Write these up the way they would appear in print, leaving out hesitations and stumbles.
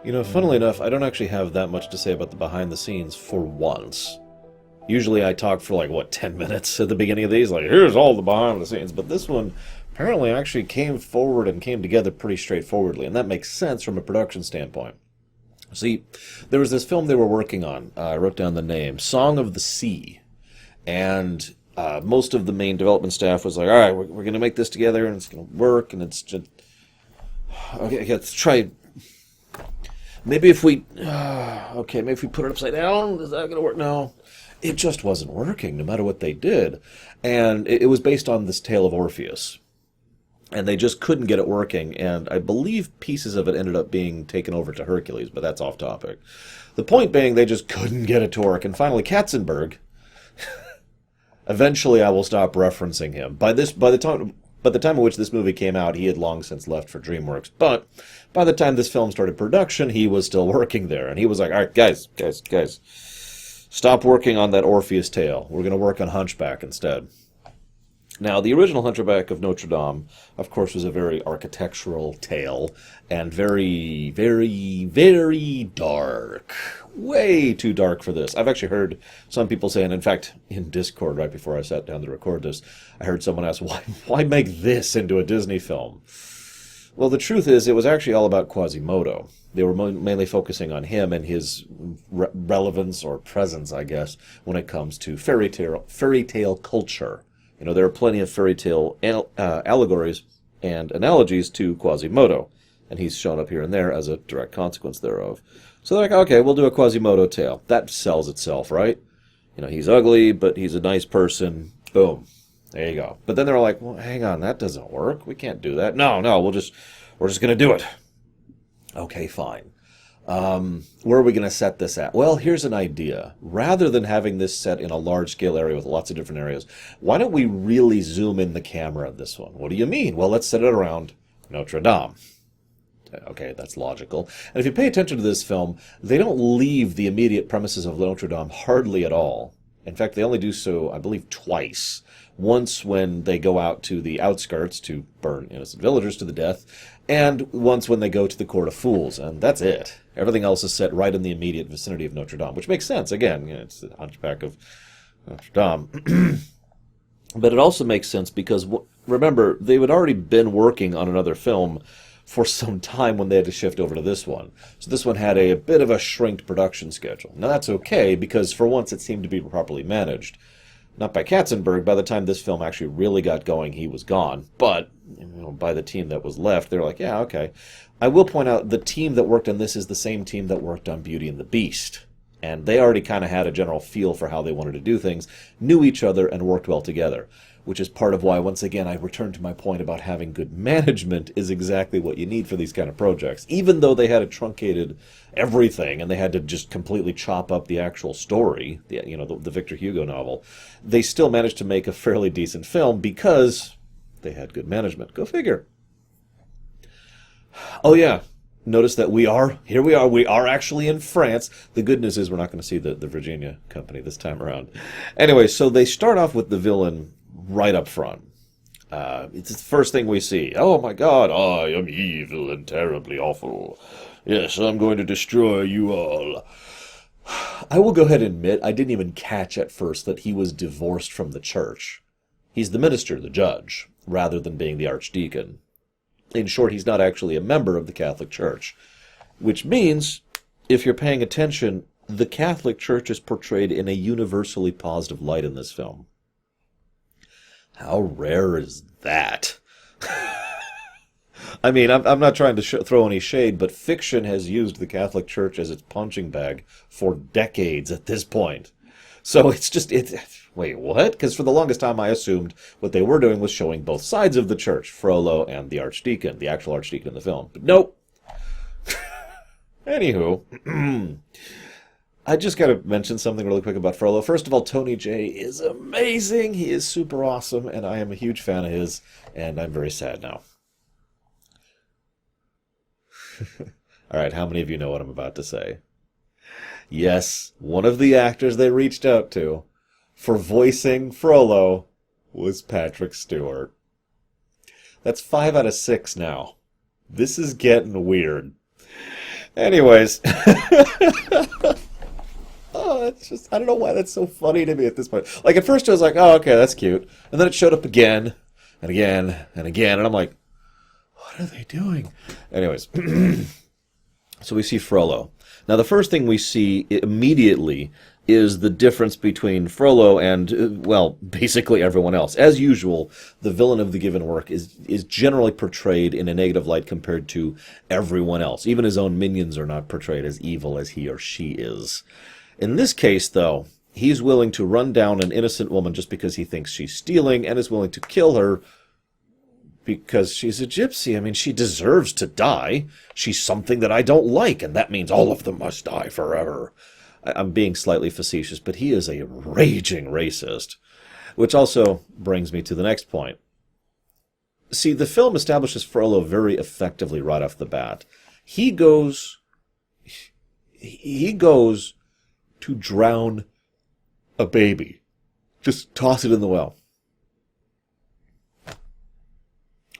Funnily enough, I don't actually have that much to say about the behind the scenes for once. Usually I talk for 10 minutes at the beginning of these, here's all the behind the scenes, but this one apparently actually came forward and came together pretty straightforwardly, and that makes sense from a production standpoint. See, there was this film they were working on, I wrote down the name, Song of the Sea, and most of the main development staff was like, all right, we're going to make this together, and it's going to work, and it's just... Okay, let's try... Maybe if we... maybe if we put it upside down, is that going to work? No. It just wasn't working, no matter what they did. And it was based on this tale of Orpheus. And they just couldn't get it working, and I believe pieces of it ended up being taken over to Hercules, but that's off topic. The point being, they just couldn't get it to work, and finally Katzenberg... Eventually I will stop referencing him. By the time at which this movie came out, he had long since left for DreamWorks, but by the time this film started production, he was still working there, and he was like, all right, guys, stop working on that Orpheus tale. We're going to work on Hunchback instead. Now, the original Hunchback of Notre Dame, of course, was a very architectural tale, and very, very, very dark. Way too dark for this. I've actually heard some people say, and in fact, in Discord, right before I sat down to record this, I heard someone ask, why make this into a Disney film? Well, the truth is, it was actually all about Quasimodo. They were mainly focusing on him and his relevance or presence, I guess, when it comes to fairy tale culture. There are plenty of fairy tale allegories and analogies to Quasimodo, and he's shown up here and there as a direct consequence thereof. So they're like, okay, we'll do a Quasimodo tale. That sells itself, right? He's ugly, but he's a nice person. Boom. There you go. But then they're like, well, hang on, that doesn't work. We can't do that. No, we're just going to do it. Okay, fine. Where are we going to set this at? Well, here's an idea. Rather than having this set in a large-scale area with lots of different areas, why don't we really zoom in the camera in this one? What do you mean? Well, let's set it around Notre Dame. Okay, that's logical. And if you pay attention to this film, they don't leave the immediate premises of Notre Dame hardly at all. In fact, they only do so, I believe, twice. Once when they go out to the outskirts to burn innocent villagers to the death, and once when they go to the Court of Fools, and that's it. Everything else is set right in the immediate vicinity of Notre Dame, which makes sense. Again, it's the Hunchback of Notre Dame. But it also makes sense because, remember, they had already been working on another film for some time when they had to shift over to this one. So this one had a bit of a shrinked production schedule. Now that's okay, because for once it seemed to be properly managed. Not by Katzenberg. By the time this film actually really got going, he was gone. But by the team that was left, they're like, yeah, okay. I will point out the team that worked on this is the same team that worked on Beauty and the Beast. And they already kind of had a general feel for how they wanted to do things, knew each other, and worked well together. Which is part of why, once again, I return to my point about having good management is exactly what you need for these kind of projects. Even though they had a truncated everything and they had to just completely chop up the actual story, the Victor Hugo novel, they still managed to make a fairly decent film because they had good management. Go figure. Oh yeah, notice that we are actually in France. The good news is we're not going to see the Virginia company this time around. Anyway, so they start off with the villain right up front. It's the first thing we see. Oh my God, I am evil and terribly awful. Yes, I'm going to destroy you all. I will go ahead and admit I didn't even catch at first that he was divorced from the church. He's the minister, the judge, rather than being the archdeacon. In short, he's not actually a member of the Catholic Church. Which means, if you're paying attention, the Catholic Church is portrayed in a universally positive light in this film. How rare is that? I mean, I'm not trying to throw any shade, but fiction has used the Catholic Church as its punching bag for decades at this point. So wait, what? Because for the longest time I assumed what they were doing was showing both sides of the church, Frollo and the archdeacon, the actual archdeacon in the film. But nope. Anywho, I just got to mention something really quick about Frollo. First of all, Tony J is amazing. He is super awesome, and I am a huge fan of his, and I'm very sad now. All right, how many of you know what I'm about to say? Yes, one of the actors they reached out to for voicing Frollo was Patrick Stewart. That's 5 out of 6 now. This is getting weird. Anyways. Oh, it's just, I don't know why that's so funny to me at this point. Like, at first I was like, oh, okay, that's cute. And then it showed up again, and again, and again, and I'm like, what are they doing? Anyways, so we see Frollo. Now, the first thing we see immediately is the difference between Frollo and, well, basically everyone else. As usual, the villain of the given work is generally portrayed in a negative light compared to everyone else. Even his own minions are not portrayed as evil as he or she is. In this case, though, he's willing to run down an innocent woman just because he thinks she's stealing, and is willing to kill her because she's a gypsy. I mean, she deserves to die. She's something that I don't like, and that means all of them must die forever. I'm being slightly facetious, but he is a raging racist. Which also brings me to the next point. See, the film establishes Frollo very effectively right off the bat. He goes to drown a baby. Just toss it in the well.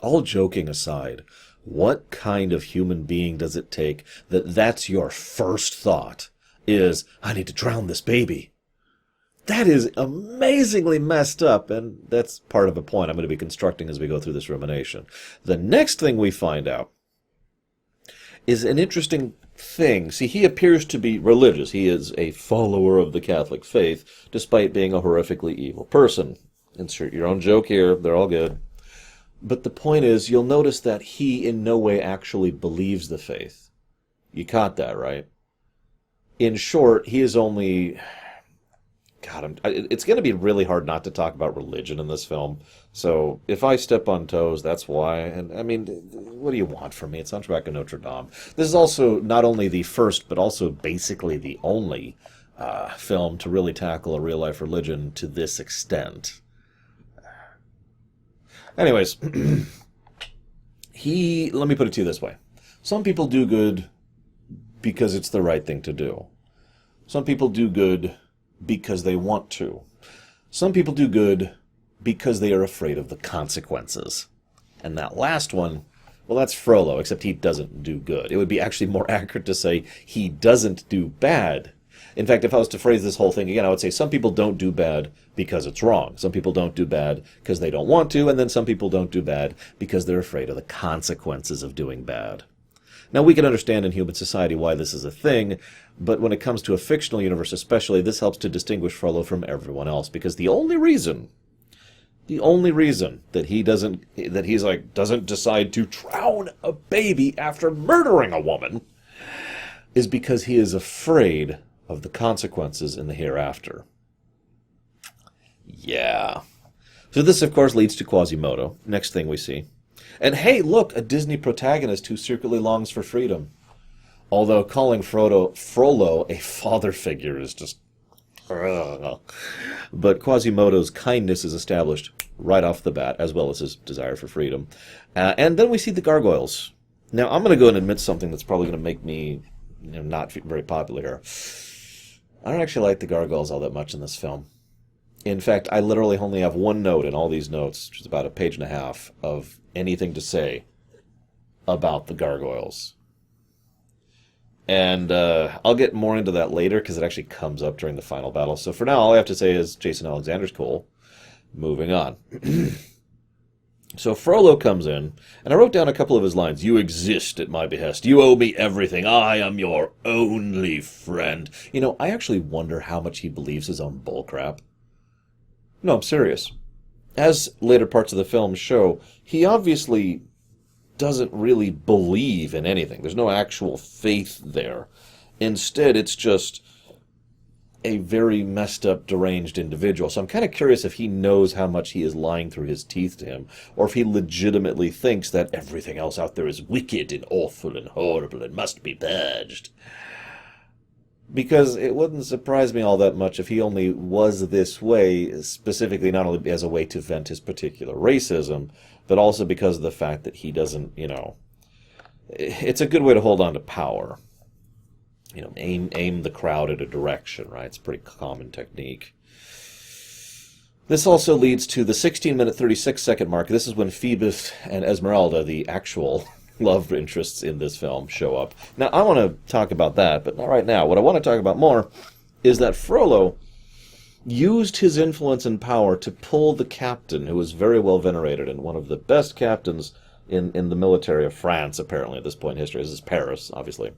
All joking aside, what kind of human being does it take that that's your first thought is, I need to drown this baby? That is amazingly messed up, and that's part of a point I'm going to be constructing as we go through this rumination. The next thing we find out is an interesting thing. See, he appears to be religious. He is a follower of the Catholic faith, despite being a horrifically evil person. Insert your own joke here. They're all good. But the point is, you'll notice that he in no way actually believes the faith. You caught that, right? In short, he is only... God, it's going to be really hard not to talk about religion in this film. So if I step on toes, that's why. And I mean, what do you want from me? It's Hunchback of Notre Dame. This is also not only the first, but also basically the only film to really tackle a real-life religion to this extent. Anyways, let me put it to you this way. Some people do good because it's the right thing to do. Some people do good because they want to. Some people do good because they are afraid of the consequences. And that last one, well, that's Frollo, except he doesn't do good. It would be actually more accurate to say he doesn't do bad. In fact, if I was to phrase this whole thing again, I would say some people don't do bad because it's wrong. Some people don't do bad because they don't want to, and then some people don't do bad because they're afraid of the consequences of doing bad. Now, we can understand in human society why this is a thing, but when it comes to a fictional universe especially, this helps to distinguish Frollo from everyone else, because the only reason that he doesn't decide to drown a baby after murdering a woman is because he is afraid of the consequences in the hereafter. Yeah. So this, of course, leads to Quasimodo. Next thing we see. And hey, look, a Disney protagonist who secretly longs for freedom. Although calling Frollo a father figure is just... But Quasimodo's kindness is established right off the bat, as well as his desire for freedom. And then we see the Gargoyles. Now, I'm going to go and admit something that's probably going to make me not very popular here. I don't actually like the Gargoyles all that much in this film. In fact, I literally only have one note in all these notes, which is about a page and a half, of anything to say about the Gargoyles. And I'll get more into that later, because it actually comes up during the final battle. So for now, all I have to say is Jason Alexander's cool. Moving on. So Frollo comes in, and I wrote down a couple of his lines. You exist at my behest. You owe me everything. I am your only friend. You know, I actually wonder how much he believes his own bullcrap. No, I'm serious. As later parts of the film show, he obviously doesn't really believe in anything. There's no actual faith there. Instead, it's just a very messed up, deranged individual. So I'm kind of curious if he knows how much he is lying through his teeth to him, or if he legitimately thinks that everything else out there is wicked and awful and horrible and must be purged. Because it wouldn't surprise me all that much if he only was this way, specifically not only as a way to vent his particular racism, but also because of the fact that he doesn't, it's a good way to hold on to power. Aim the crowd at a direction, right? It's a pretty common technique. This also leads to the 16-minute, 36-second mark. This is when Phoebus and Esmeralda, the actual love interests in this film show up. Now, I want to talk about that, but not right now. What I want to talk about more is that Frollo used his influence and power to pull the captain, who was very well venerated and one of the best captains in the military of France, apparently, at this point in history. This is Paris, obviously.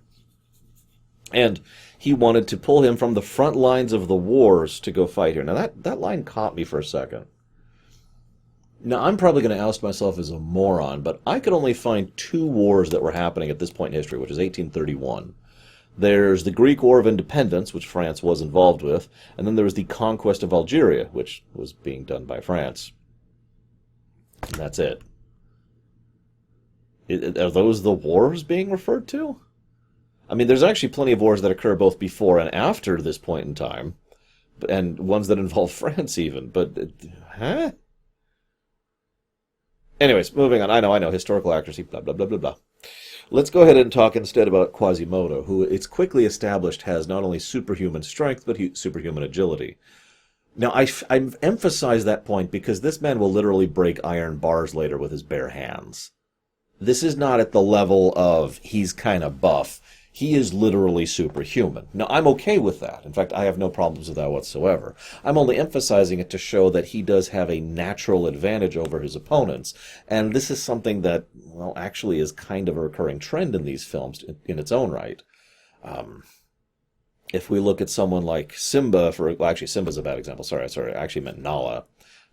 And he wanted to pull him from the front lines of the wars to go fight here. Now, that line caught me for a second. Now, I'm probably going to oust myself as a moron, but I could only find 2 wars that were happening at this point in history, which is 1831. There's the Greek War of Independence, which France was involved with, and then there was the conquest of Algeria, which was being done by France. And that's it. Are those the wars being referred to? I mean, there's actually plenty of wars that occur both before and after this point in time, and ones that involve France even, but, huh? Anyways, moving on. I know, historical accuracy, blah, blah, blah, blah, blah. Let's go ahead and talk instead about Quasimodo, who it's quickly established has not only superhuman strength, but superhuman agility. Now, I've emphasized that point because this man will literally break iron bars later with his bare hands. This is not at the level of he's kind of buff. He is literally superhuman. Now, I'm okay with that. In fact, I have no problems with that whatsoever. I'm only emphasizing it to show that he does have a natural advantage over his opponents. And this is something that, well, actually is kind of a recurring trend in these films in its own right. If we look at someone like Simba, actually, Simba's a bad example. Sorry, I actually meant Nala.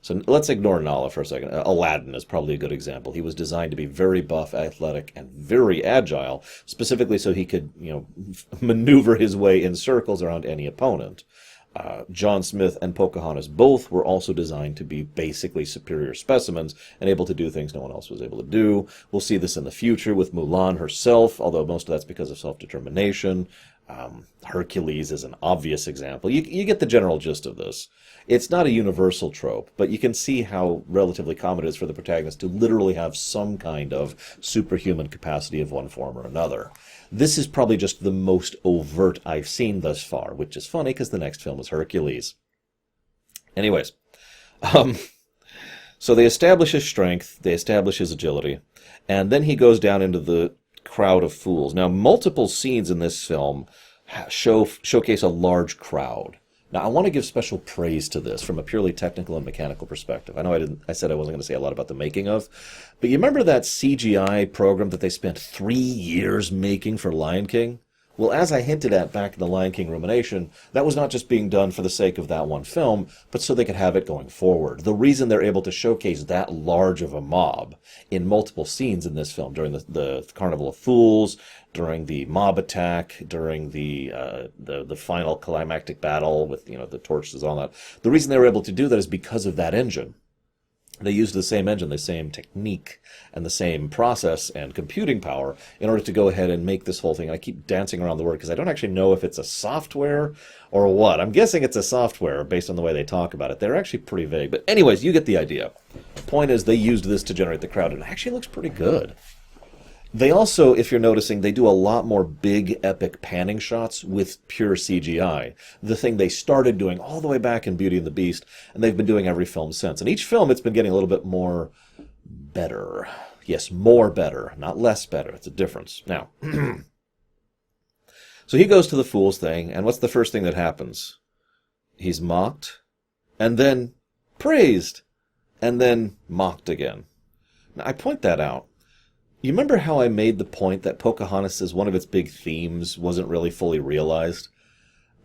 So let's ignore Nala for a second. Aladdin is probably a good example. He was designed to be very buff, athletic, and very agile, specifically so he could, maneuver his way in circles around any opponent. John Smith and Pocahontas both were also designed to be basically superior specimens and able to do things no one else was able to do. We'll see this in the future with Mulan herself, although most of that's because of self-determination. Hercules is an obvious example. You get the general gist of this. It's not a universal trope, but you can see how relatively common it is for the protagonist to literally have some kind of superhuman capacity of one form or another. This is probably just the most overt I've seen thus far, which is funny because the next film is Hercules. Anyways, so they establish his strength, they establish his agility, and then he goes down into the crowd of fools. Now, multiple scenes in this film showcase a large crowd. Now, I want to give special praise to this from a purely technical and mechanical perspective. I know I said I wasn't going to say a lot about the making of, but you remember that CGI program that they spent 3 years making for Lion King? Well, as I hinted at back in the Lion King Rumination, that was not just being done for the sake of that one film, but so they could have it going forward. The reason they're able to showcase that large of a mob in multiple scenes in this film, during the Carnival of Fools, during the mob attack, during the final climactic battle with the torches and all that, the reason they were able to do that is because of that engine. They used the same engine, the same technique, and the same process and computing power in order to go ahead and make this whole thing. And I keep dancing around the word because I don't actually know if it's a software or what. I'm guessing it's a software based on the way they talk about it. They're actually pretty vague. But anyways, you get the idea. The point is they used this to generate the crowd, and it actually looks pretty good. They also, if you're noticing, they do a lot more big, epic panning shots with pure CGI. The thing they started doing all the way back in Beauty and the Beast, and they've been doing every film since. And each film, it's been getting a little bit more better. Yes, more better, not less better. It's a difference. Now, so he goes to the Fool's thing, and what's the first thing that happens? He's mocked, and then praised, and then mocked again. Now, I point that out. You remember how I made the point that Pocahontas' one of its big themes wasn't really fully realized?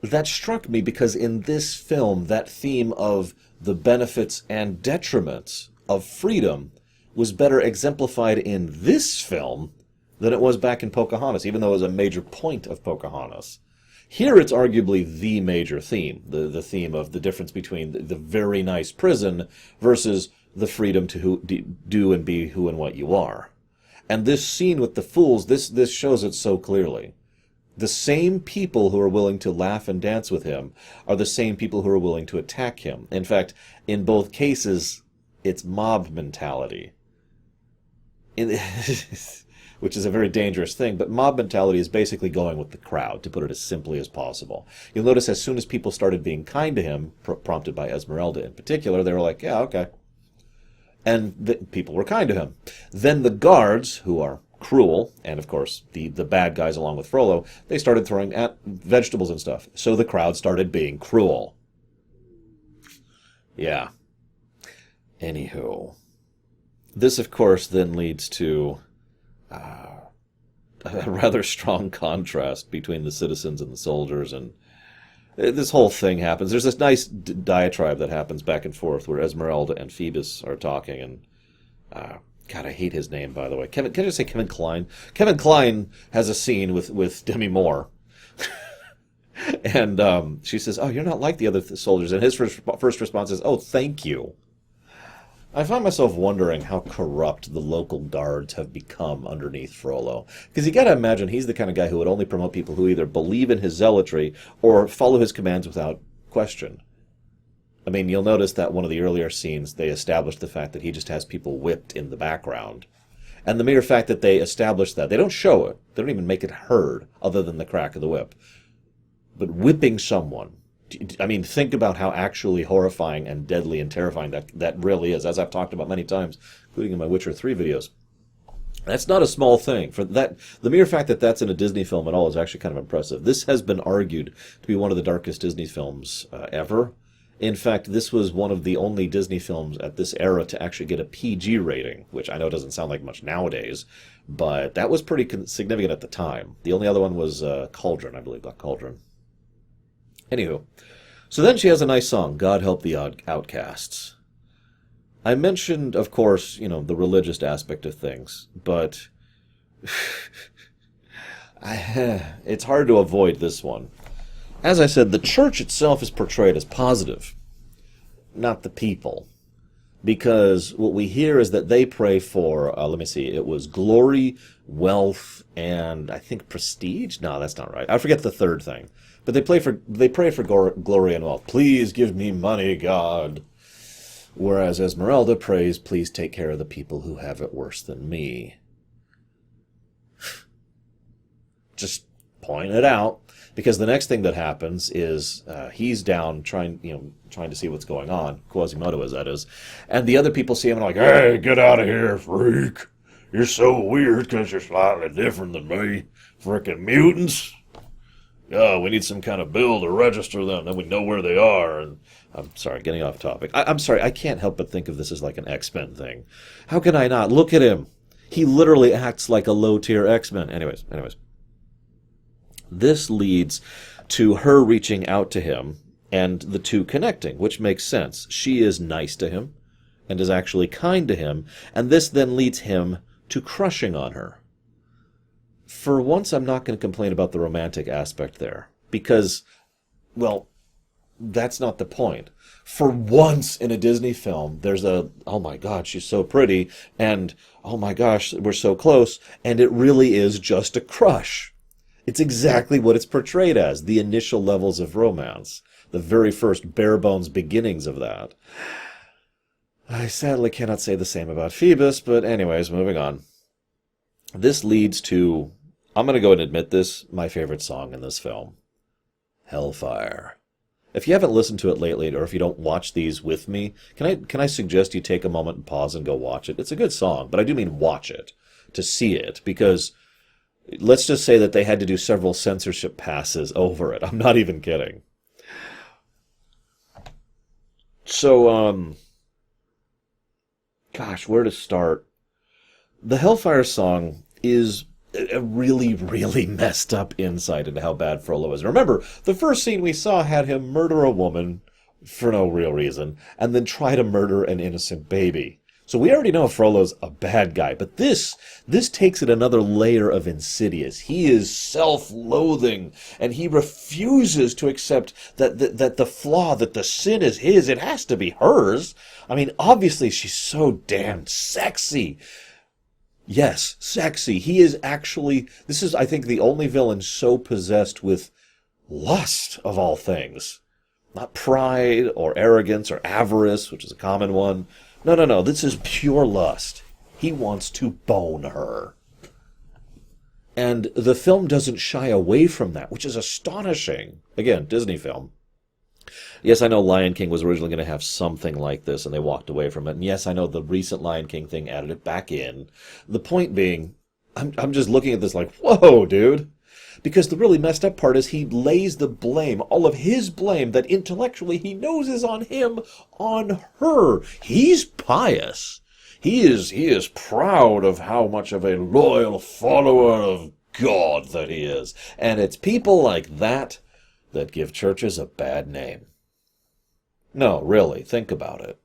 That struck me because in this film, that theme of the benefits and detriments of freedom was better exemplified in this film than it was back in Pocahontas, even though it was a major point of Pocahontas. Here it's arguably the major theme, the theme of the difference between the very nice prison versus the freedom to do and be who and what you are. And this scene with the fools, this shows it so clearly. The same people who are willing to laugh and dance with him are the same people who are willing to attack him. In fact, in both cases, it's mob mentality. Which is a very dangerous thing, but mob mentality is basically going with the crowd, to put it as simply as possible. You'll notice as soon as people started being kind to him, prompted by Esmeralda in particular, they were like, yeah, okay. And people were kind to him. Then the guards, who are cruel, and of course the bad guys along with Frollo, they started throwing at vegetables and stuff. So the crowd started being cruel. Yeah. Anywho. This, of course, then leads to a rather strong contrast between the citizens and the soldiers, and this whole thing happens. There's this nice diatribe that happens back and forth where Esmeralda and Phoebus are talking, and God, I hate his name, by the way. Can I just say Kevin Kline? Kevin Kline has a scene with Demi Moore. And she says, "Oh, you're not like the other soldiers." And his first response is, "Oh, thank you." I find myself wondering how corrupt the local guards have become underneath Frollo. Because you gotta imagine he's the kind of guy who would only promote people who either believe in his zealotry or follow his commands without question. I mean, you'll notice that one of the earlier scenes, they established the fact that he just has people whipped in the background. And the mere fact that they establish that, they don't show it, they don't even make it heard, other than the crack of the whip. But whipping someone, I mean, think about how actually horrifying and deadly and terrifying that really is, as I've talked about many times, including in my Witcher 3 videos. That's not a small thing. For that, the mere fact that that's in a Disney film at all is actually kind of impressive. This has been argued to be one of the darkest Disney films ever. In fact, this was one of the only Disney films at this era to actually get a PG rating, which I know doesn't sound like much nowadays, but that was pretty significant at the time. The only other one was Cauldron, I believe, Black Cauldron. Anywho, so then she has a nice song, God Help the Outcasts. I mentioned, of course, the religious aspect of things, but it's hard to avoid this one. As I said, the church itself is portrayed as positive, not the people. Because what we hear is that they pray for, it was glory, wealth, and I think prestige? No, that's not right. I forget the third thing. But they pray for glory and wealth. Please give me money, God. Whereas Esmeralda prays, please take care of the people who have it worse than me. Just point it out. Because the next thing that happens is he's down trying to see what's going on. Quasimodo, as that is. And the other people see him and are like, "Hey, get out of here, freak. You're so weird because you're slightly different than me. Frickin' mutants. Oh, we need some kind of bill to register them, then we know where they are." And I'm sorry, getting off topic. I'm sorry, I can't help but think of this as like an X-Men thing. How can I not? Look at him. He literally acts like a low-tier X-Men. Anyways. This leads to her reaching out to him and the two connecting, which makes sense. She is nice to him and is actually kind to him, and this then leads him to crushing on her. For once, I'm not going to complain about the romantic aspect there, because, well, that's not the point. For once in a Disney film, there's oh my God, she's so pretty, and oh my gosh, we're so close, and it really is just a crush. It's exactly what it's portrayed as, the initial levels of romance, the very first bare-bones beginnings of that. I sadly cannot say the same about Phoebus, but anyways, moving on. This leads to, I'm going to go and admit this, my favorite song in this film, Hellfire. If you haven't listened to it lately, or if you don't watch these with me, can I suggest you take a moment and pause and go watch it? It's a good song, but I do mean watch it, to see it, because let's just say that they had to do several censorship passes over it. I'm not even kidding. So, gosh, where to start? The Hellfire song is a really, really messed up insight into how bad Frollo is. Remember, the first scene we saw had him murder a woman for no real reason, and then try to murder an innocent baby. So we already know Frollo's a bad guy, but this takes it another layer of insidious. He is self-loathing, and he refuses to accept that the flaw, that the sin is his. It has to be hers. I mean, obviously she's so damn sexy. Yes, sexy. He is actually, this is, I think, the only villain so possessed with lust, of all things. Not pride, or arrogance, or avarice, which is a common one. No, this is pure lust. He wants to bone her. And the film doesn't shy away from that, which is astonishing. Again, Disney film. Yes, I know Lion King was originally going to have something like this, and they walked away from it. And yes, I know the recent Lion King thing added it back in. The point being, I'm just looking at this like, whoa, dude. Because the really messed up part is he lays the blame, all of his blame that intellectually he knows is on him, on her. He's pious. He is proud of how much of a loyal follower of God that he is. And it's people like that that give churches a bad name. No, really, think about it.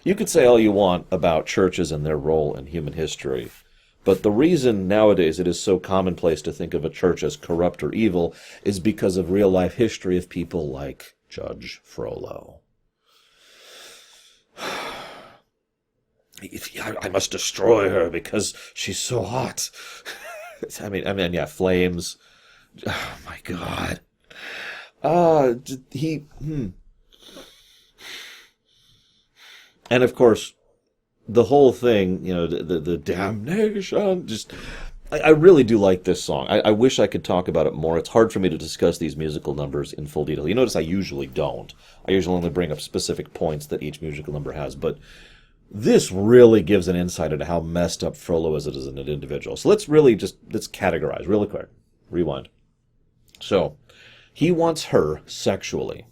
You could say all you want about churches and their role in human history, but the reason nowadays it is so commonplace to think of a church as corrupt or evil is because of real-life history of people like Judge Frollo. I must destroy her because she's so hot. I mean, yeah, flames. Oh my God. And of course, the whole thing, the damnation, just, I really do like this song. I wish I could talk about it more. It's hard for me to discuss these musical numbers in full detail. You notice I usually don't. I usually only bring up specific points that each musical number has, but this really gives an insight into how messed up Frollo is as an individual. So let's categorize really quick. Rewind. So, he wants her sexually.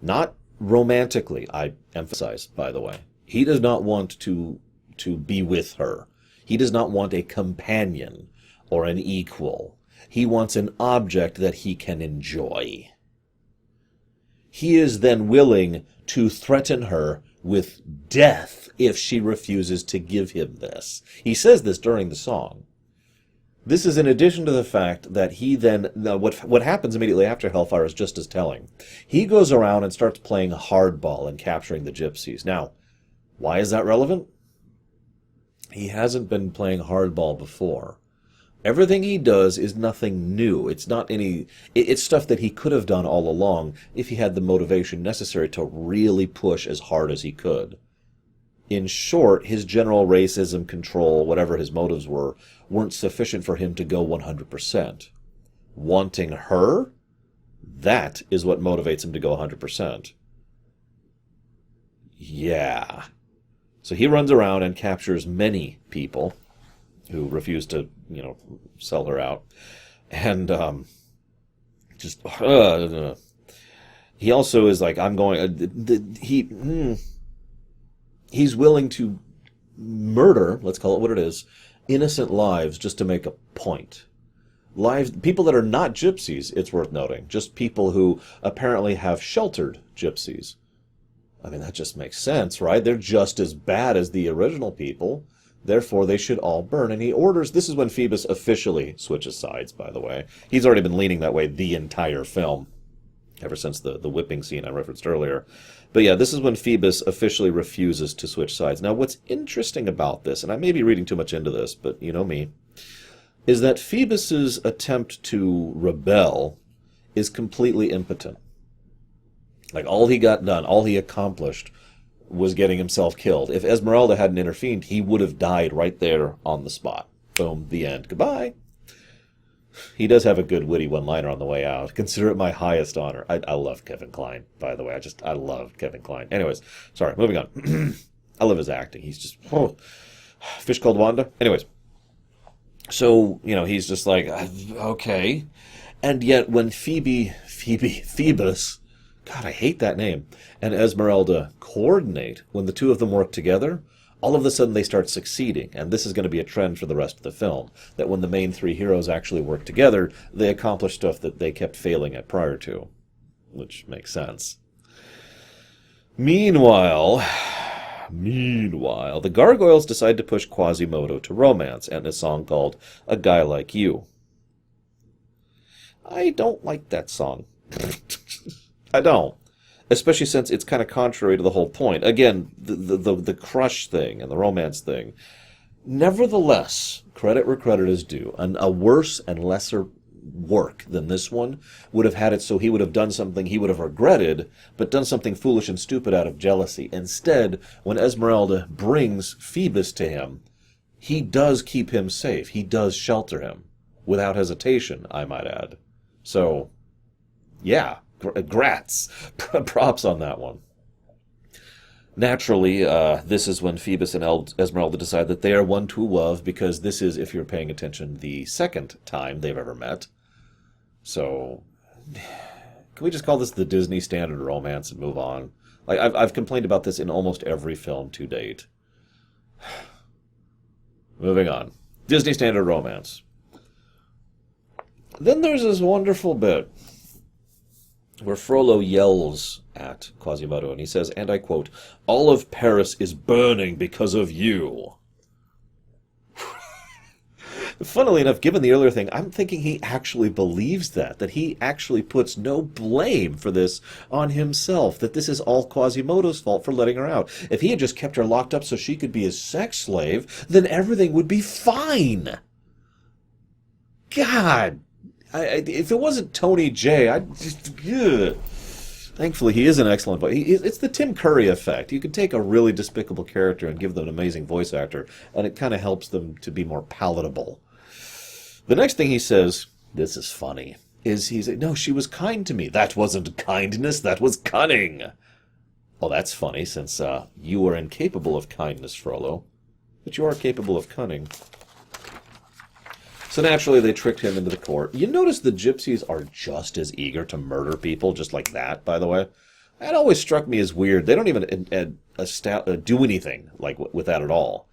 Not romantically, I emphasize, by the way. He does not want to be with her. He does not want a companion or an equal. He wants an object that he can enjoy. He is then willing to threaten her with death if she refuses to give him this. He says this during the song. This is in addition to the fact that he then, what happens immediately after Hellfire is just as telling. He goes around and starts playing hardball and capturing the gypsies. Now, why is that relevant? He hasn't been playing hardball before. Everything he does is nothing new. It's stuff that he could have done all along if he had the motivation necessary to really push as hard as he could. In short, his general racism, control, whatever his motives were, weren't sufficient for him to go 100%. Wanting her? That is what motivates him to go 100%. Yeah. So he runs around and captures many people who refuse to, sell her out. And he also is like, he's willing to murder, let's call it what it is, innocent lives just to make a point. People that are not gypsies, it's worth noting, just people who apparently have sheltered gypsies. I mean, that just makes sense, right? They're just as bad as the original people. Therefore, they should all burn. And he orders... This is when Phoebus officially switches sides, by the way. He's already been leaning that way the entire film, ever since the whipping scene I referenced earlier. But yeah, this is when Phoebus officially refuses to switch sides. Now, what's interesting about this, and I may be reading too much into this, but you know me, is that Phoebus's attempt to rebel is completely impotent. Like, all he got done, all he accomplished was getting himself killed. If Esmeralda hadn't intervened, he would have died right there on the spot. Boom, the end. Goodbye. He does have a good witty one-liner on the way out. Consider it my highest honor. I love Kevin Kline, by the way. I love Kevin Kline. Anyways, sorry, moving on. I love his acting. He's just, Fish Called Wanda. Anyways, so, he's just like, okay. And yet when Phoebus, God, I hate that name, and Esmeralda coordinate, when the two of them work together, all of a sudden they start succeeding. And this is going to be a trend for the rest of the film, that when the main three heroes actually work together, they accomplish stuff that they kept failing at prior to, which makes sense. Meanwhile, the Gargoyles decide to push Quasimodo to romance and a song called A Guy Like You. I don't like that song. I don't. Especially since it's kind of contrary to the whole point. Again, the crush thing and the romance thing. Nevertheless, credit where credit is due. A worse and lesser work than this one would have had it so he would have done something he would have regretted, but done something foolish and stupid out of jealousy. Instead, when Esmeralda brings Phoebus to him, he does keep him safe. He does shelter him. Without hesitation, I might add. So, yeah. Grats. Props on that one. Naturally, this is when Phoebus and Esmeralda decide that they are one to love, because this is, if you're paying attention, the second time they've ever met. So, can we just call this the Disney standard romance and move on? Like, I've complained about this in almost every film to date. Moving on. Disney standard romance. Then there's this wonderful bit where Frollo yells at Quasimodo, and he says, and I quote, "All of Paris is burning because of you." Funnily enough, given the earlier thing, I'm thinking he actually believes that he actually puts no blame for this on himself, that this is all Quasimodo's fault for letting her out. If he had just kept her locked up so she could be his sex slave, then everything would be fine. God, if it wasn't Tony J, I'd just... Ugh. Thankfully, he is an excellent voice. It's the Tim Curry effect. You can take a really despicable character and give them an amazing voice actor, and it kind of helps them to be more palatable. The next thing he says, this is funny, is he's like, no, she was kind to me. That wasn't kindness, that was cunning. Well, that's funny, since you are incapable of kindness, Frollo, but you are capable of cunning. So naturally, they tricked him into the court. You notice the gypsies are just as eager to murder people, just like that, by the way. That always struck me as weird. They don't even do anything like with that at all.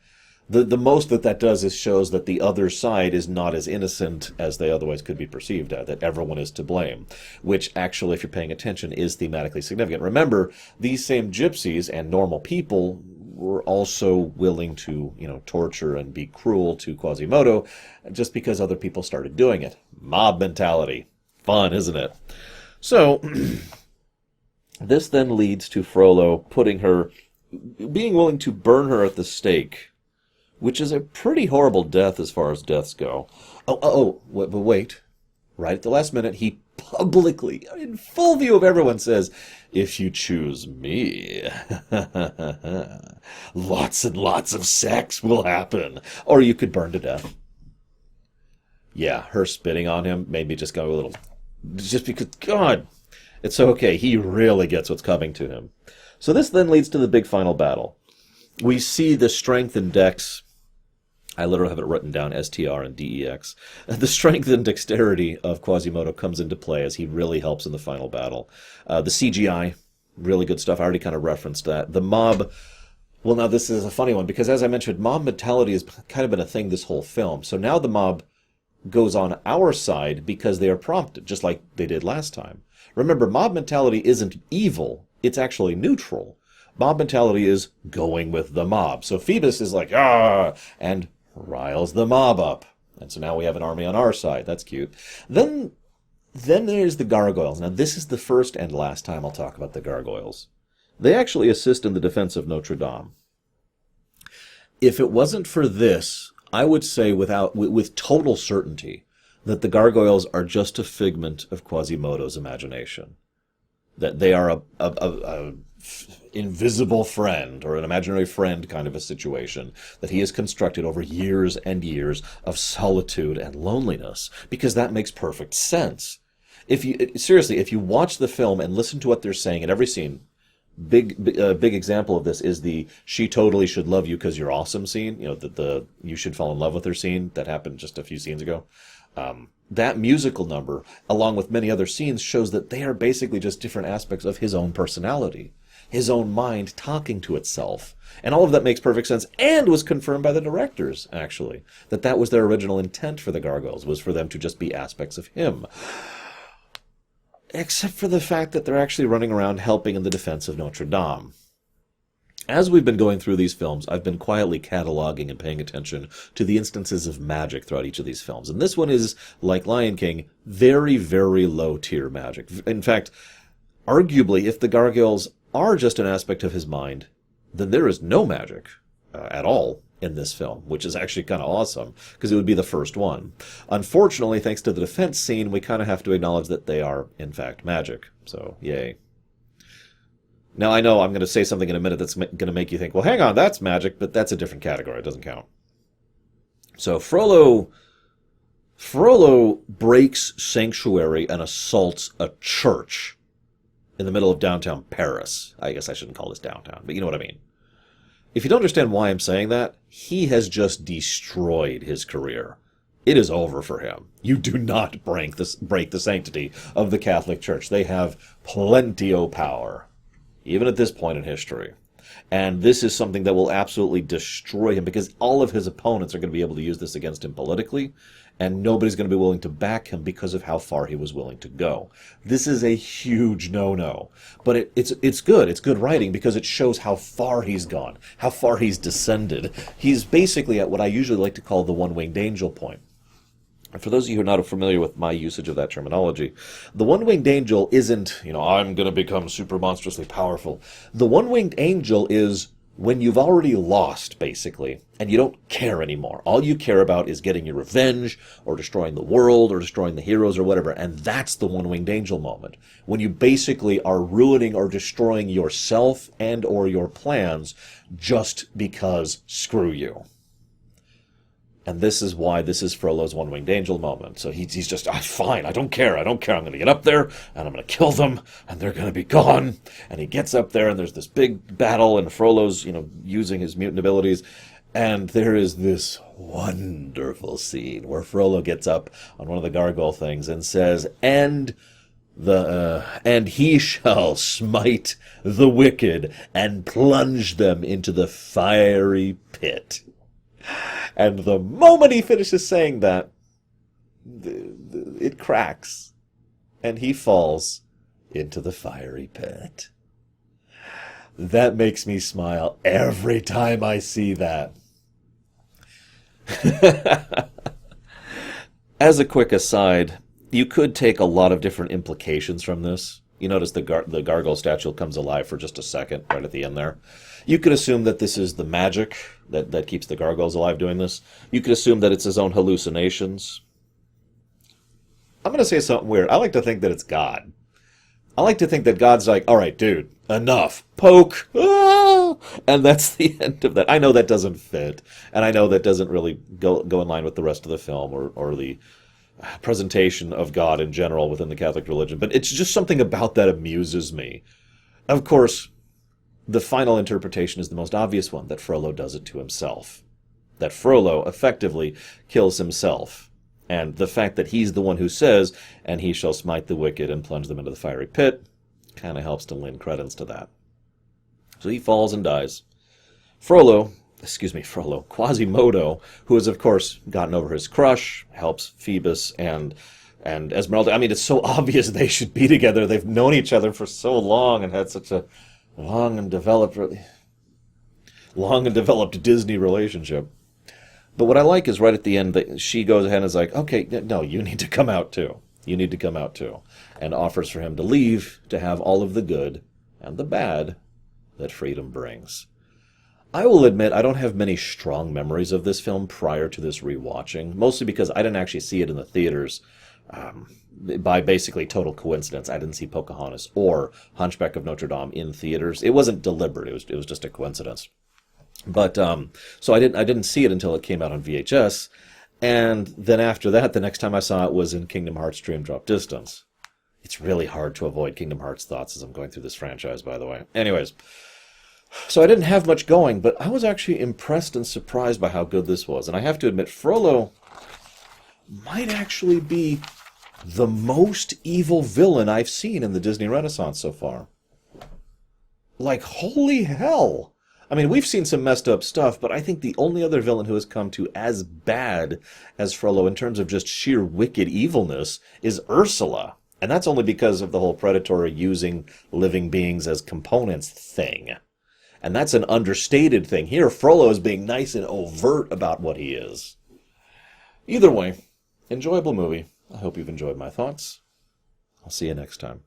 The most that does is shows that the other side is not as innocent as they otherwise could be perceived at, that everyone is to blame, which actually, if you're paying attention, is thematically significant. Remember, these same gypsies and normal people were also willing to, torture and be cruel to Quasimodo just because other people started doing it. Mob mentality. Fun, isn't it? So, this then leads to Frollo being willing to burn her at the stake, which is a pretty horrible death as far as deaths go. But wait. Right at the last minute, he publicly, in full view of everyone, says, "If you choose me, lots and lots of sex will happen. Or you could burn to death." Yeah, her spitting on him made me just go a little... Just because, God, it's okay. He really gets what's coming to him. So this then leads to the big final battle. We see the strength and dex... I literally have it written down, STR and DEX. The strength and dexterity of Quasimodo comes into play as he really helps in the final battle. The CGI, really good stuff. I already kind of referenced that. The mob, well, now this is a funny one, because as I mentioned, mob mentality has kind of been a thing this whole film. So now the mob goes on our side because they are prompted, just like they did last time. Remember, mob mentality isn't evil. It's actually neutral. Mob mentality is going with the mob. So Phoebus is like, ah, and riles the mob up. And so now we have an army on our side. That's cute. Then there's the Gargoyles. Now, this is the first and last time I'll talk about the Gargoyles. They actually assist in the defense of Notre Dame. If it wasn't for this, I would say with total certainty that the Gargoyles are just a figment of Quasimodo's imagination. That they are a invisible friend, or an imaginary friend kind of a situation that he has constructed over years and years of solitude and loneliness, because that makes perfect sense. If you watch the film and listen to what they're saying in every scene, big example of this is the "she totally should love you because you're awesome" scene, the "you should fall in love with her" scene that happened just a few scenes ago. That musical number, along with many other scenes, shows that they are basically just different aspects of his own personality, his own mind talking to itself. And all of that makes perfect sense, and was confirmed by the directors, actually, that was their original intent for the Gargoyles, was for them to just be aspects of him. Except for the fact that they're actually running around helping in the defense of Notre Dame. As we've been going through these films, I've been quietly cataloging and paying attention to the instances of magic throughout each of these films. And this one is, like Lion King, very, very low-tier magic. In fact, arguably, if the Gargoyles are just an aspect of his mind, then there is no magic at all in this film, which is actually kind of awesome, because it would be the first one. Unfortunately, thanks to the defense scene, we kind of have to acknowledge that they are, in fact, magic. So, yay. Now, I know I'm going to say something in a minute that's going to make you think, well, hang on, that's magic, but that's a different category. It doesn't count. So Frollo breaks sanctuary and assaults a church in the middle of downtown Paris. I guess I shouldn't call this downtown, but you know what I mean. If you don't understand why I'm saying that, he has just destroyed his career. It is over for him. You do not break the sanctity of the Catholic Church. They have plenty of power, even at this point in history. And this is something that will absolutely destroy him, because all of his opponents are going to be able to use this against him politically, and nobody's going to be willing to back him because of how far he was willing to go. This is a huge no-no. But it's good. It's good writing because it shows how far he's gone, how far he's descended. He's basically at what I usually like to call the one-winged angel point. And for those of you who are not familiar with my usage of that terminology, the one-winged angel isn't, I'm going to become super monstrously powerful. The one-winged angel is when you've already lost, basically, and you don't care anymore. All you care about is getting your revenge, or destroying the world, or destroying the heroes, or whatever, and that's the one-winged angel moment. When you basically are ruining or destroying yourself and or your plans just because screw you. And this is why this is Frollo's one-winged angel moment. So he's just, fine, I don't care. I'm going to get up there, and I'm going to kill them, and they're going to be gone. And he gets up there, and there's this big battle, and Frollo's, using his mutant abilities. And there is this wonderful scene where Frollo gets up on one of the gargoyle things and says, and he shall smite the wicked and plunge them into the fiery pit. And the moment he finishes saying that, it cracks, and he falls into the fiery pit. That makes me smile every time I see that. As a quick aside, you could take a lot of different implications from this. You notice the gargoyle statue comes alive for just a second right at the end there. You could assume that this is the magic that keeps the gargoyles alive doing this. You could assume that it's his own hallucinations. I'm going to say something weird. I like to think that it's God. I like to think that God's like, all right, dude, enough. Poke. Ah! And that's the end of that. I know that doesn't fit. And I know that doesn't really go in line with the rest of the film or the presentation of God in general within the Catholic religion. But it's just something about that amuses me. Of course, the final interpretation is the most obvious one, that Frollo does it to himself. That Frollo effectively kills himself. And the fact that he's the one who says, and he shall smite the wicked and plunge them into the fiery pit, kind of helps to lend credence to that. So he falls and dies. Quasimodo, who has, of course, gotten over his crush, helps Phoebus and Esmeralda. I mean, it's so obvious they should be together. They've known each other for so long and had such a long and developed Disney relationship. But what I like is right at the end that she goes ahead and is like, okay, no, you need to come out too. You need to come out too. And offers for him to leave to have all of the good and the bad that freedom brings. I will admit I don't have many strong memories of this film prior to this rewatching, mostly because I didn't actually see it in the theaters. By basically total coincidence, I didn't see Pocahontas or Hunchback of Notre Dame in theaters. It wasn't deliberate. It was just a coincidence. But so I didn't see it until it came out on VHS, and then after that, the next time I saw it was in Kingdom Hearts Dream Drop Distance. It's really hard to avoid Kingdom Hearts thoughts as I'm going through this franchise, by the way. Anyways, so I didn't have much going, but I was actually impressed and surprised by how good this was. And I have to admit, Frollo might actually be the most evil villain I've seen in the Disney Renaissance so far. Like, holy hell! I mean, we've seen some messed up stuff, but I think the only other villain who has come to as bad as Frollo in terms of just sheer wicked evilness is Ursula. And that's only because of the whole predatory using living beings as components thing. And that's an understated thing. Here, Frollo is being nice and overt about what he is. Either way, enjoyable movie. I hope you've enjoyed my thoughts. I'll see you next time.